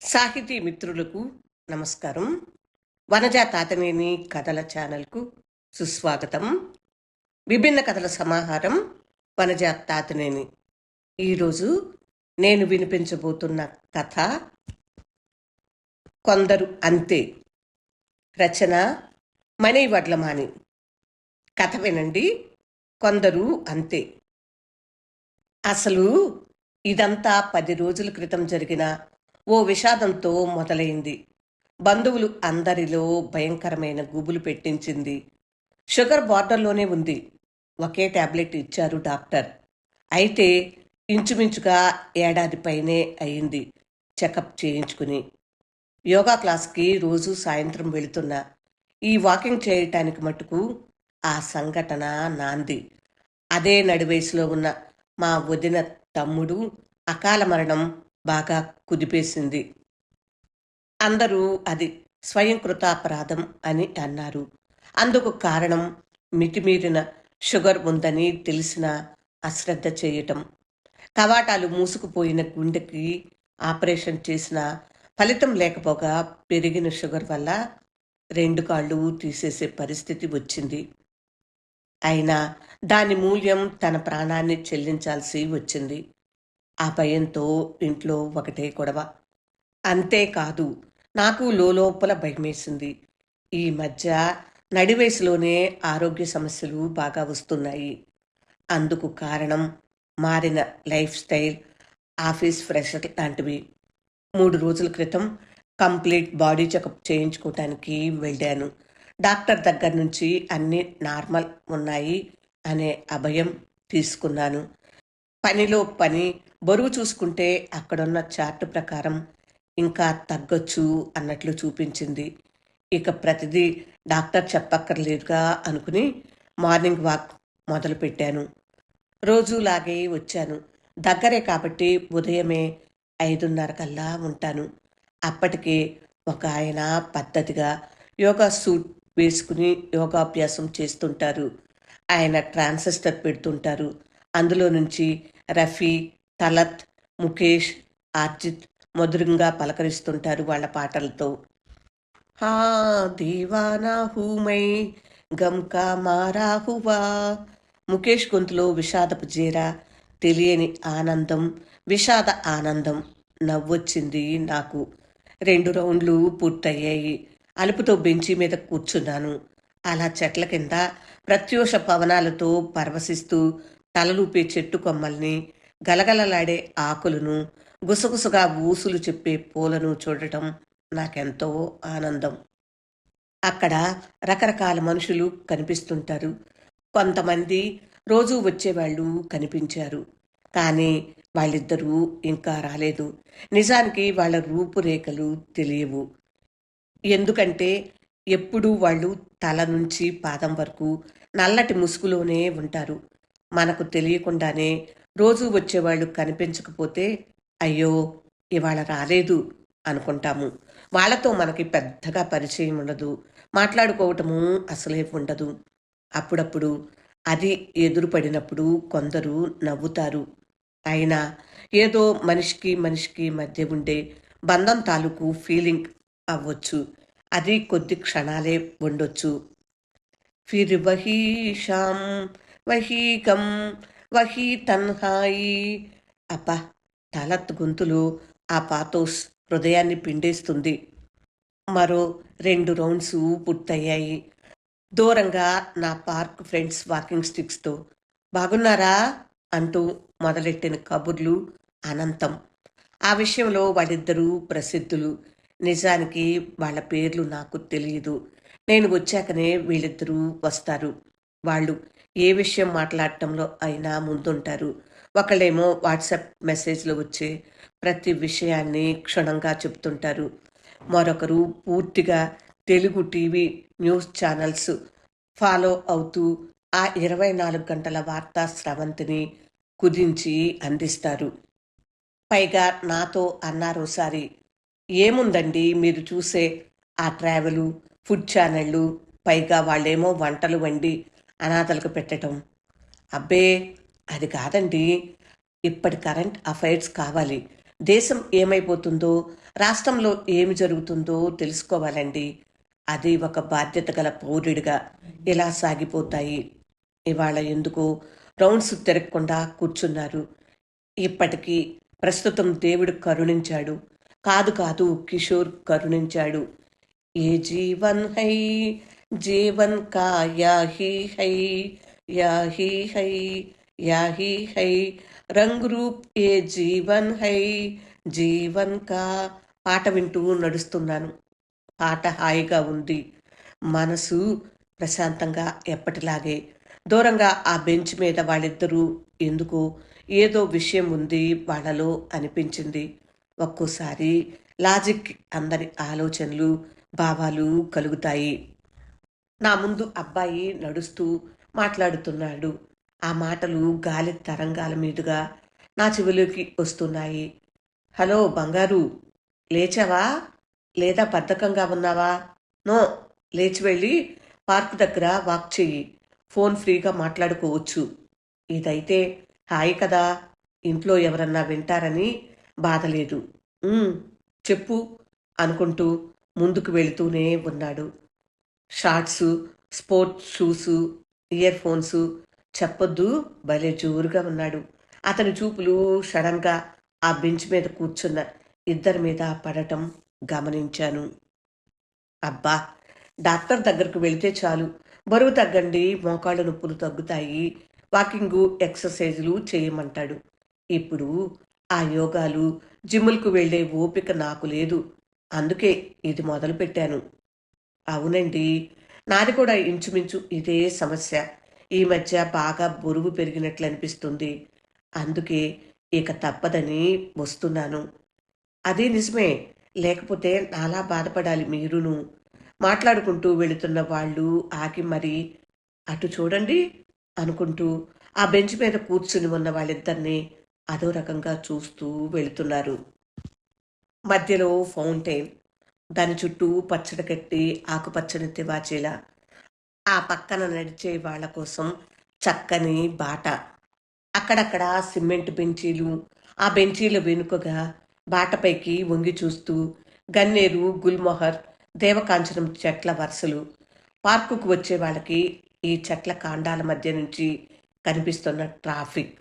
సాహితీ మిత్రులకు నమస్కారం. వనజా తాతనేని కథల ఛానల్కు సుస్వాగతం. విభిన్న కథల సమాహారం వనజా తాతనేని. ఈరోజు నేను వినిపించబోతున్న కథ కొందరు అంతే. రచన మణి వడ్లమాని. కథ వినండి. కొందరు అంతే. అసలు ఇదంతా 10 రోజుల క్రితం జరిగిన ఓ విషాదంతో మొదలైంది. బంధువులు అందరిలో భయంకరమైన గుబులు పెట్టించింది. షుగర్ బార్డర్లోనే ఉంది. ఒకే టాబ్లెట్ ఇచ్చారు డాక్టర్. అయితే ఇంచుమించుగా ఏడాది పైనే అయింది చెకప్ చేయించుకుని. యోగా క్లాస్కి రోజు సాయంత్రం వెళుతున్నా. ఈ వాకింగ్ చేయటానికి మటుకు ఆ సంఘటన నాంది. అదే నడివయసులో ఉన్న మా వదిన తమ్ముడు అకాల మరణం బాగా కుదిపేసింది. అందరూ అది స్వయంకృతాపరాధం అని అన్నారు. అందుకు కారణం మితిమీరిన షుగర్ ఉందని తెలిసిన అశ్రద్ధ చేయటం. కవాటాలు మూసుకుపోయిన గుండెకి ఆపరేషన్ చేసిన ఫలితం లేకపోగా పెరిగిన షుగర్ వల్ల 2 కాళ్ళు తీసేసే పరిస్థితి వచ్చింది. అయినా దాని మూల్యం తన ప్రాణాన్ని చెల్లించాల్సి వచ్చింది. ఆ భయంతో ఇంట్లో ఒకటే గొడవ. అంతేకాదు, నాకు లోపల భయమేసింది. ఈ మధ్య నడివయసులోనే ఆరోగ్య సమస్యలు బాగా వస్తున్నాయి. అందుకు కారణం మారిన లైఫ్ స్టైల్, ఆఫీస్ ప్రెషర్ లాంటివి. 3 రోజుల క్రితం కంప్లీట్ బాడీ చెకప్ చేయించుకోవటానికి వెళ్ళాను. డాక్టర్ దగ్గర నుంచి అన్నీ నార్మల్ ఉన్నాయి అనే అభయం తీసుకున్నాను. పనిలో పని, బరువు చూసుకుంటే అక్కడున్న చార్ట్ ప్రకారం ఇంకా తగ్గొచ్చు అన్నట్లు చూపించింది. ఇక ప్రతిదీ డాక్టర్ చెప్పక్కర్లేదుగా అనుకుని మార్నింగ్ వాక్ మొదలుపెట్టాను. రోజులాగే వచ్చాను. దగ్గరే కాబట్టి ఉదయమే 5:30 కల్లా ఉంటాను. అప్పటికే ఒక ఆయన పద్ధతిగా యోగా సూట్ వేసుకుని యోగాభ్యాసం చేస్తుంటారు. ఆయన ట్రాన్సిస్టర్ పెడుతుంటారు. అందులో నుంచి రఫీ, తలత్, ముఖేష్, ఆర్జిత్ మధురంగా పలకరిస్తుంటారు వాళ్ళ పాటలతో. హా దీవానా హూమై గమ్కా మారా హువా. ముఖేష్ గొంతులో విషాదపు జీర, తెలియని ఆనందం, విషాద ఆనందం. నవ్వొచ్చింది నాకు. 2 రౌండ్లు పూర్తయ్యాయి. అలుపుతో బెంచి మీద కూర్చున్నాను. అలా చెట్ల కింద ప్రత్యూష పవనాలతో పరవశిస్తూ తలలూపే చెట్టు కొమ్మల్ని, గలగలలాడే ఆకులను, గుసగుసగా ఊసులు చెప్పే పూలను చూడటం నాకెంతో ఆనందం. అక్కడ రకరకాల మనుషులు కనిపిస్తుంటారు. కొంతమంది రోజూ వచ్చేవాళ్ళు కనిపించారు. కానీ వాళ్ళిద్దరూ ఇంకా రాలేదు. నిజానికి వాళ్ళ రూపురేఖలు తెలియవు. ఎందుకంటే ఎప్పుడూ వాళ్ళు తల నుంచి పాదం వరకు నల్లటి ముసుగులోనే ఉంటారు. మనకు తెలియకుండానే రోజూ వచ్చేవాళ్ళు కనిపించకపోతే అయ్యో ఇవాళ రాలేదు అనుకుంటాము. వాళ్ళతో మనకి పెద్దగా పరిచయం ఉండదు. మాట్లాడుకోవటము అసలే ఉండదు. అప్పుడప్పుడు అది ఎదురుపడినప్పుడు కొందరు నవ్వుతారు. అయినా ఏదో మనిషికి మనిషికి మధ్య ఉండే బంధం తాలూకు ఫీలింగ్ అవ్వచ్చు. అది కొద్ది క్షణాలే ఉండొచ్చు. ఫిర్ వహీ షాం వహీ గమ్ వహీ తన్హాయి. అబ్బా, తలత్ గొంతులో ఆ పాతోస్ హృదయాన్ని పిండేస్తుంది. మరో 2 రౌండ్స్ పూర్తయ్యాయి. దూరంగా నా పార్క్ ఫ్రెండ్స్ వాకింగ్ స్టిక్స్తో బాగున్నారా అంటూ మొదలెట్టిన కబుర్లు అనంతం. ఆ విషయంలో వాళ్ళిద్దరూ ప్రసిద్ధులు. నిజానికి వాళ్ళ పేర్లు నాకు తెలియదు. నేను వచ్చాకనే వీళ్ళిద్దరూ వస్తారు. వాళ్ళు ఏ విషయం మాట్లాడటంలో అయినా ముందుంటారు. ఒకళ్ళేమో వాట్సాప్ మెసేజ్లో వచ్చే ప్రతి విషయాన్ని క్షుణ్ణంగా చెప్తుంటారు. మరొకరు పూర్తిగా Telugu TV news channels follow అవుతూ ఆ 24 గంటల వార్తా స్రవంతిని కుదించి అందిస్తారు. పైగా నాతో అన్నారోసారి, ఏముందండి మీరు చూసే ఆ ట్రావెలు, ఫుడ్ ఛానళ్ళు, పైగా వాళ్ళేమో వంటలు వండి అనాథలకు పెట్టడం. అబ్బే అది కాదండి, ఇప్పటి కరెంట్ అఫైర్స్ కావాలి. దేశం ఏమైపోతుందో, రాష్ట్రంలో ఏమి జరుగుతుందో తెలుసుకోవాలండి. అది ఒక బాధ్యత గల పౌరుడిగా ఇలా సాగిపోతాయి. ఇవాళ ఎందుకో రౌండ్స్ తిరగకుండా కూర్చున్నారు. ఇప్పటికీ ప్రస్తుతం దేవుడు కరుణించాడు. కాదు కాదు కిషోర్ కరుణించాడు. ఏ జీవన్ హై జీవన్ కా యాహీ హై యాహీ హై యాహీ హై రంగ్ రూప్ ఏ జీవన్ హై జీవన్ కా పాట వింటూ నడుస్తున్నాను. పాట హాయిగా ఉంది. మనసు ప్రశాంతంగా ఎప్పటిలాగే. దూరంగా ఆ బెంచ్ మీద వాళ్ళిద్దరూ ఎందుకో ఏదో విషయం ఉంది వాళ్ళలో అనిపించింది. ఒక్కోసారి లాజిక్ అందరి ఆలోచనలు, భావాలు కలుగుతాయి. నా ముందు అబ్బాయి నడుస్తూ మాట్లాడుతున్నాడు. ఆ మాటలు గాలి తరంగాల మీదుగా నా చెవిలోకి వస్తున్నాయి. హలో బంగారు, లేచావా? లేదా బద్ధకంగా ఉన్నావా? నో, లేచి వెళ్ళి పార్క్ దగ్గర వాక్ చెయ్యి. ఫోన్ ఫ్రీగా మాట్లాడుకోవచ్చు. ఇదైతే హాయి కదా. ఇంట్లో ఎవరన్నా వింటారని బాధ లేదు. "ఉమ్, చెప్పు" అనుకుంటూ ముందుకు వెళుతూనే ఉన్నాడు. Shorts, sports shoes, year phones. చెప్పొద్దు, భలే జోరుగా ఉన్నాడు. అతని చూపులు సడన్గా ఆ బెంచ్ మీద కూర్చున్న ఇద్దరి మీద పడటం గమనించాను. అబ్బా! డాక్టర్ దగ్గరకు వెళితే చాలు. బరువు తగ్గండి, మోకాళ్ళ నొప్పులు తగ్గుతాయి, వాకింగు, ఎక్సర్సైజులు చేయమంటాడు. ఇప్పుడు ఆ యోగాలు, జిమ్ములకు వెళ్ళే ఓపిక నాకు లేదు. అందుకే ఇది మొదలుపెట్టాను. అవునండి. నాది కూడా ఇంచుమించు ఇదే సమస్య. ఈ మధ్య బాగా బరువు పెరిగినట్లనిపిస్తుంది. అందుకే ఇక తప్పదని వస్తున్నాను. అది నిజమే. లేకపోతే నాలా బాధపడాలి మీరును. మాట్లాడుకుంటూ వెళుతున్న వాళ్ళు ఆగి మరీ అటు చూడండి అనుకుంటూ ఆ బెంచ్ మీద కూర్చుని ఉన్న వాళ్ళిద్దరినీ అదో రకంగా చూస్తూ వెళుతున్నారు. మధ్యలో ఫౌంటైన్. దాని చుట్టూ పచ్చడి కట్టి ఆకుపచ్చని తివాచీల. ఆ పక్కన నడిచే వాళ్ళ కోసం చక్కని బాట. అక్కడక్కడ సిమెంట్ బెంచీలు. ఆ బెంచీల వెనుకగా బాటపైకి వంగి చూస్తూ గన్నేరు, గుల్మొహర్, దేవకాంచనం చెట్ల వరుసలు. పార్కుకు వచ్చే వాళ్ళకి ఈ చెట్ల కాండాల మధ్య నుంచి కనిపిస్తున్న ట్రాఫిక్.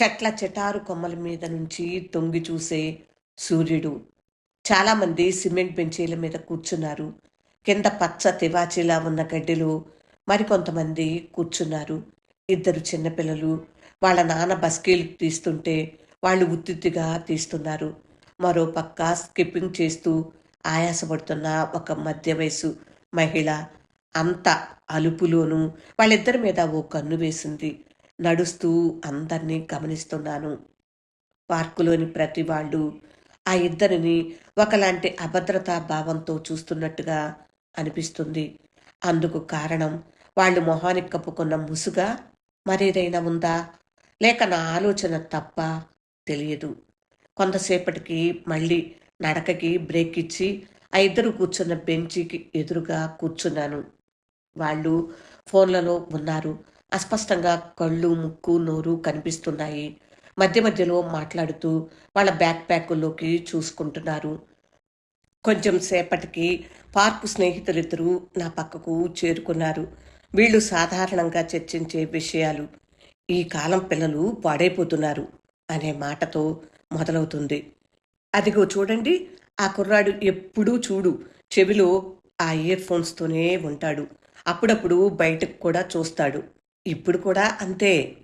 చెట్ల చెటారు కొమ్మల మీద నుంచి తొంగి చూసే సూర్యుడు. చాలామంది సిమెంట్ బెంచీల మీద కూర్చున్నారు. కింద పచ్చ తివాచీలా ఉన్న గడ్డిలో మరికొంతమంది కూర్చున్నారు. ఇద్దరు చిన్నపిల్లలు వాళ్ళ నాన్న బస్కీలు తీస్తుంటే వాళ్ళు ఉత్తిత్తిగా తీస్తున్నారు. మరో పక్క స్కిప్పింగ్ చేస్తూ ఆయాసపడుతున్న ఒక మధ్య వయసు మహిళ. అంత అలుపులోనూ వాళ్ళిద్దరి మీద ఓ కన్ను వేసింది. నడుస్తూ అందరినీ గమనిస్తున్నాను. పార్కులోని ప్రతి వాళ్ళు ఆ ఇద్దరిని ఒకలాంటి అభద్రతా భావంతో చూస్తున్నట్టుగా అనిపిస్తుంది. అందుకు కారణం వాళ్ళు మొహానికి కప్పుకున్న ముసుగా, మరేదైనా ఉందా? లేక నా ఆలోచన తప్ప తెలియదు. కొంతసేపటికి మళ్ళీ నడకకి బ్రేక్ ఇచ్చి ఆ ఇద్దరు కూర్చున్న బెంచికి ఎదురుగా కూర్చున్నాను. వాళ్ళు ఫోన్లలో ఉన్నారు. అస్పష్టంగా కళ్ళు, ముక్కు, నోరు కనిపిస్తున్నాయి. మధ్య మధ్యలో మాట్లాడుతూ వాళ్ళ బ్యాక్ ప్యాకుల్లోకి చూసుకుంటున్నారు. కొంచెం సేపటికి పార్కు స్నేహితులిద్దరూ నా పక్కకు చేరుకున్నారు. వీళ్ళు సాధారణంగా చర్చించే విషయాలు ఈ కాలం పిల్లలు పాడైపోతున్నారు అనే మాటతో మొదలవుతుంది. అదిగో చూడండి, ఆ కుర్రాడు ఎప్పుడూ చూడు చెవిలో ఆ ఇయర్ ఫోన్స్తోనే ఉంటాడు. అప్పుడప్పుడు బయటకు కూడా చూస్తాడు. ఇప్పుడు కూడా అంతే.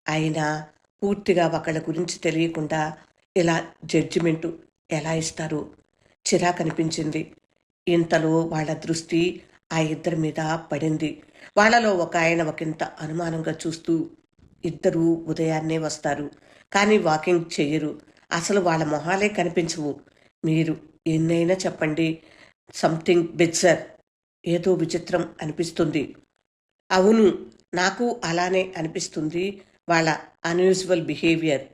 అయినా పూర్తిగా ఒకళ్ళ గురించి తెలియకుండా ఇలా జడ్జిమెంటు ఎలా ఇస్తారు? చిరాకనిపించింది. ఇంతలో వాళ్ళ దృష్టి ఆ ఇద్దరి మీద పడింది. వాళ్ళలో ఒక ఆయన ఒకంత అనుమానంగా చూస్తూ, ఇద్దరూ ఉదయాన్నే వస్తారు, కానీ వాకింగ్ చెయ్యరు. అసలు వాళ్ళ మొహాలే కనిపించవు. మీరు ఎన్నైనా చెప్పండి, సంథింగ్ బిజ్జర్, ఏదో విచిత్రం అనిపిస్తుంది. అవును, నాకు అలానే అనిపిస్తుంది. వాళ్ళ అన్యూజువల్ బిహేవియర్.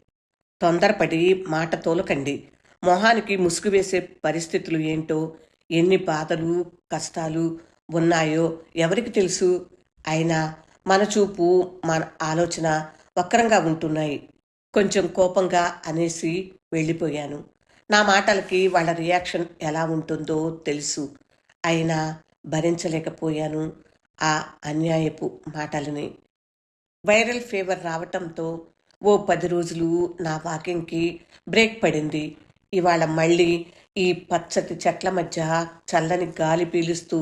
తొందరపడి మాట తోలకండి. మొహానికి ముసుగు వేసే పరిస్థితులు ఏంటో, ఎన్ని బాధలు, కష్టాలు ఉన్నాయో ఎవరికి తెలుసు? అయినా మన చూపు, మన ఆలోచన వక్రంగా ఉంటున్నాయి. కొంచెం కోపంగా అనేసి వెళ్ళిపోయాను. నా మాటలకి వాళ్ళ రియాక్షన్ ఎలా ఉంటుందో తెలుసు. అయినా భరించలేకపోయాను ఆ అన్యాయపు మాటలని. వైరల్ ఫీవర్ రావటంతో ఓ 10 రోజులు నా వాకింగ్‌కి బ్రేక్ పడింది. ఇవాళ మళ్ళీ ఈ పచ్చటి చెట్ల మధ్య చల్లని గాలి పీలుస్తూ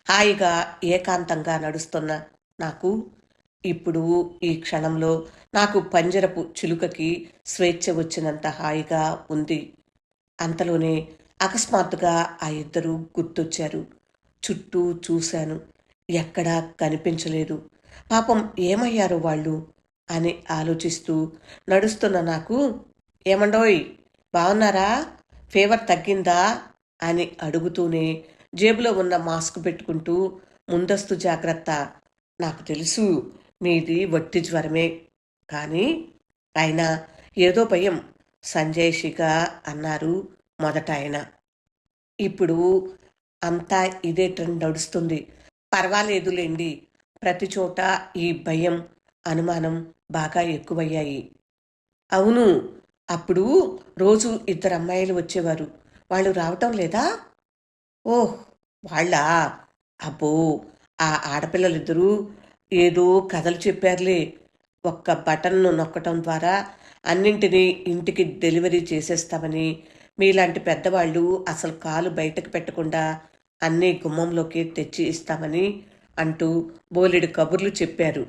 హాయిగా ఏకాంతంగా నడుస్తున్న నాకు ఇప్పుడు ఈ క్షణంలో నాకు పంజరపు చిలుకకి స్వేచ్ఛ వచ్చినంత హాయిగా ఉంది. అంతలోనే అకస్మాత్తుగా ఆ ఇద్దరు గుర్తొచ్చారు. చుట్టూ చూశాను. ఎక్కడా కనిపించలేదు. పాపం ఏమయ్యారో వాళ్ళు అని ఆలోచిస్తూ నడుస్తున్న నాకు, ఏమండోయ్ బాగున్నారా? ఫీవర్ తగ్గిందా? అని అడుగుతూనే జేబులో ఉన్న మాస్క్ పెట్టుకుంటూ, ముందస్తు జాగ్రత్త. నాకు తెలుసు మీది వట్టి జ్వరమే. కానీ అయినా ఏదో భయం సంజయ్ అన్నారు మొదట ఆయన. ఇప్పుడు అంతా ఇదే ట్రెండ్ నడుస్తుంది. పర్వాలేదులేండి. ప్రతి చోట ఈ భయం, అనుమానం బాగా ఎక్కువయ్యాయి. అవును. అప్పుడు రోజు ఇద్దరు అమ్మాయిలు వచ్చేవారు. వాళ్ళు రావటం లేదా? ఓహ్! వాళ్ళా? అబ్బో! ఆ ఆడపిల్లలిద్దరూ ఏదో కథలు చెప్పారులే. ఒక్క బటన్ను నొక్కటం ద్వారా అన్నింటినీ ఇంటికి డెలివరీ చేసేస్తామని, మీలాంటి పెద్దవాళ్ళు అసలు కాలు బయటకు పెట్టకుండా అన్నీ గుమ్మంలోకి తెచ్చి ఇస్తామని అంటూ బోలెడు కబుర్లు చెప్పారు.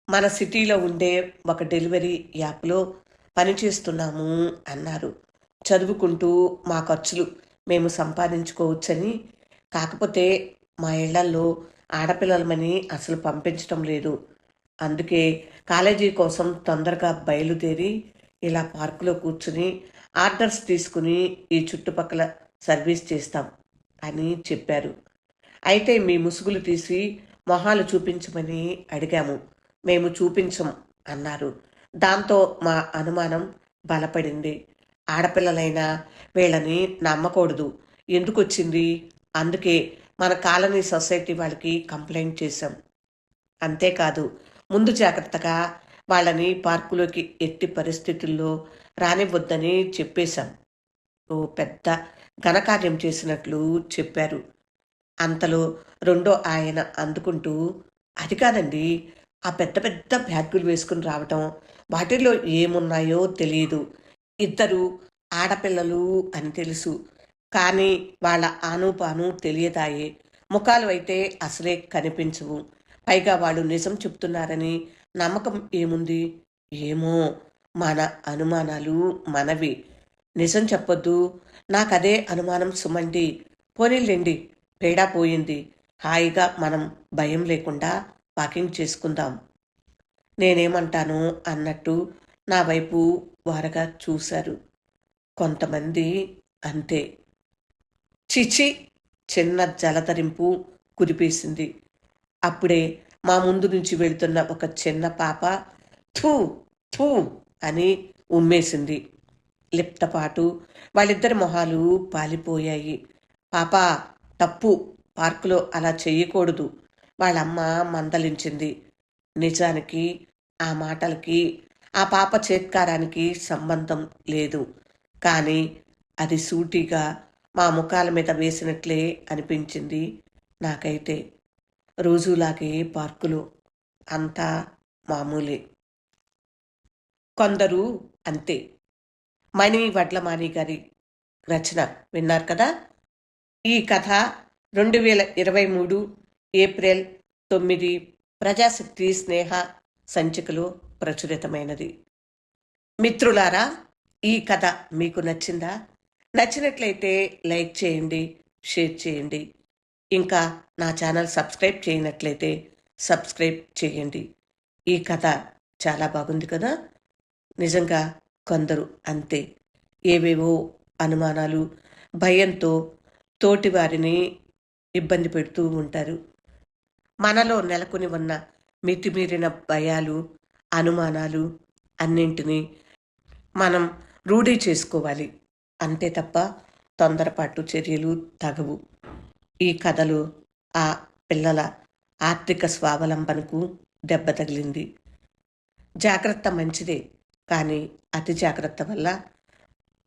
మన సిటీలో ఉండే ఒక డెలివరీ యాప్‌లో పనిచేస్తున్నాము అన్నారు. చదువుకుంటూ మా ఖర్చులు మేము సంపాదించుకోవచ్చని. కాకపోతే మా ఇళ్లల్లో ఆడపిల్లలమని అసలు పంపించటం లేదు. అందుకే కాలేజీ కోసం తొందరగా బయలుదేరి ఇలా పార్కులో కూర్చుని ఆర్డర్స్ తీసుకుని ఈ చుట్టుపక్కల సర్వీస్ చేస్తాం అని చెప్పారు. అయితే మీ ముసుగులు తీసి మొహాలు చూపించమని అడిగాము. మేము చూపించం అన్నారు. దాంతో మా అనుమానం బలపడింది. ఆడపిల్లలైనా వీళ్ళని నమ్మకూడదు. ఎందుకొచ్చింది? అందుకే మన కాలనీ సొసైటీ వాళ్ళకి కంప్లైంట్ చేశాం. అంతేకాదు ముందు జాగ్రత్తగా వాళ్ళని పార్కులోకి ఎట్టి పరిస్థితుల్లో రానివ్వొద్దని చెప్పేశాం. ఓ పెద్ద ఘనకార్యం చేసినట్లు చెప్పారు. అంతలో రెండో ఆయన అందుకుంటూ, అది కాదండి, ఆ పెద్ద పెద్ద బ్యాగులు వేసుకుని రావటం, వాటిల్లో ఏమున్నాయో తెలీదు. ఇద్దరు ఆడపిల్లలు అని తెలుసు. కానీ వాళ్ళ ఆనూపాను తెలియదాయే. ముఖాలు అయితే అసలే కనిపించవు. పైగా వాళ్ళు నిజం చెప్తున్నారని నమ్మకం ఏముంది? ఏమో, మన అనుమానాలు మనవి. నిజం చెప్పొద్దు. నాకదే అనుమానం సుమండి. పోనీలెండి, పీడా పోయింది. హాయిగా మనం భయం లేకుండా వాకింగ్ చేసుకుందాం. నేనేమంటానో అన్నట్టు నా వైపు వారగా చూశారు. కొంతమంది అంతే. చిచి! చిన్న జలధరింపు కుదిపేసింది. అప్పుడే మా ముందు నుంచి వెళుతున్న ఒక చిన్న పాప థూ థూ అని ఉమ్మేసింది. లిప్తపాటు వాళ్ళిద్దరి మొహాలు పాలిపోయాయి. పాపా, తప్పు, పార్కులో అలా చెయ్యకూడదు, వాళ్ళమ్మ మందలించింది. నిజానికి ఆ మాటలకి ఆ పాప చేత్కారానికి సంబంధం లేదు. కానీ అది సూటిగా మా ముఖాల మీద వేసినట్లే అనిపించింది నాకైతే. రోజులాగే పార్కులో అంతా మామూలే. కొందరు అంతే. మణి వడ్లమాని గారి రచన విన్నారు కదా. ఈ కథ 2023 ఏప్రిల్ 9 ప్రజాశక్తి స్నేహ సంచికలో ప్రచురితమైనది. మిత్రులారా, ఈ కథ మీకు నచ్చిందా? నచ్చినట్లయితే లైక్ చేయండి, షేర్ చేయండి. ఇంకా నా ఛానల్ సబ్స్క్రైబ్ చేయనట్లయితే సబ్స్క్రైబ్ చేయండి. ఈ కథ చాలా బాగుంది కదా. నిజంగా కొందరు అంతే. ఏవేవో అనుమానాలు, భయంతో తోటివారిని ఇబ్బంది పెడుతూ ఉంటారు. మనలో నెలకొని ఉన్న మితిమీరిన భయాలు, అనుమానాలు అన్నింటినీ మనం రూఢీ చేసుకోవాలి. అంతే తప్ప తొందరపాటు చర్యలు తగవు. ఈ కథలో ఆ పిల్లల ఆర్థిక స్వావలంబనకు దెబ్బ తగిలింది. జాగ్రత్త మంచిదే, కానీ అతి జాగ్రత్త వల్ల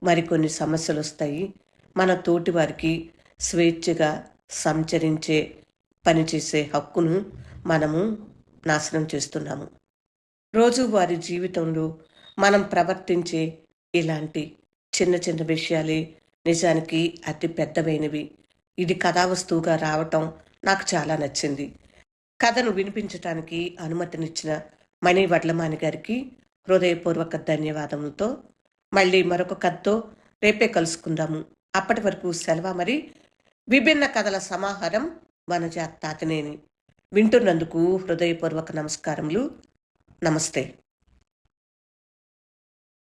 మరికొన్ని సమస్యలు వస్తాయి. మన తోటి వారికి స్వేచ్ఛగా సంచరించే పనిచేసే హక్కును మనము నాశనం చేస్తున్నాము. రోజువారీ జీవితంలో మనం ప్రవర్తించే ఇలాంటి చిన్న చిన్న విషయాలే నిజానికి అతి పెద్దవైనవి. ఇది కథావస్తువుగా రావటం నాకు చాలా నచ్చింది. కథను వినిపించటానికి అనుమతినిచ్చిన మణి వడ్లమాని గారికి హృదయపూర్వక ధన్యవాదములతో మళ్ళీ మరొక కథతో రేపే కలుసుకుందాము. అప్పటి వరకు సెలవు. మరి విభిన్న కథల సమాహారం వనజ తాతినేని వింటున్నందుకు హృదయపూర్వక నమస్కారములు. నమస్తే.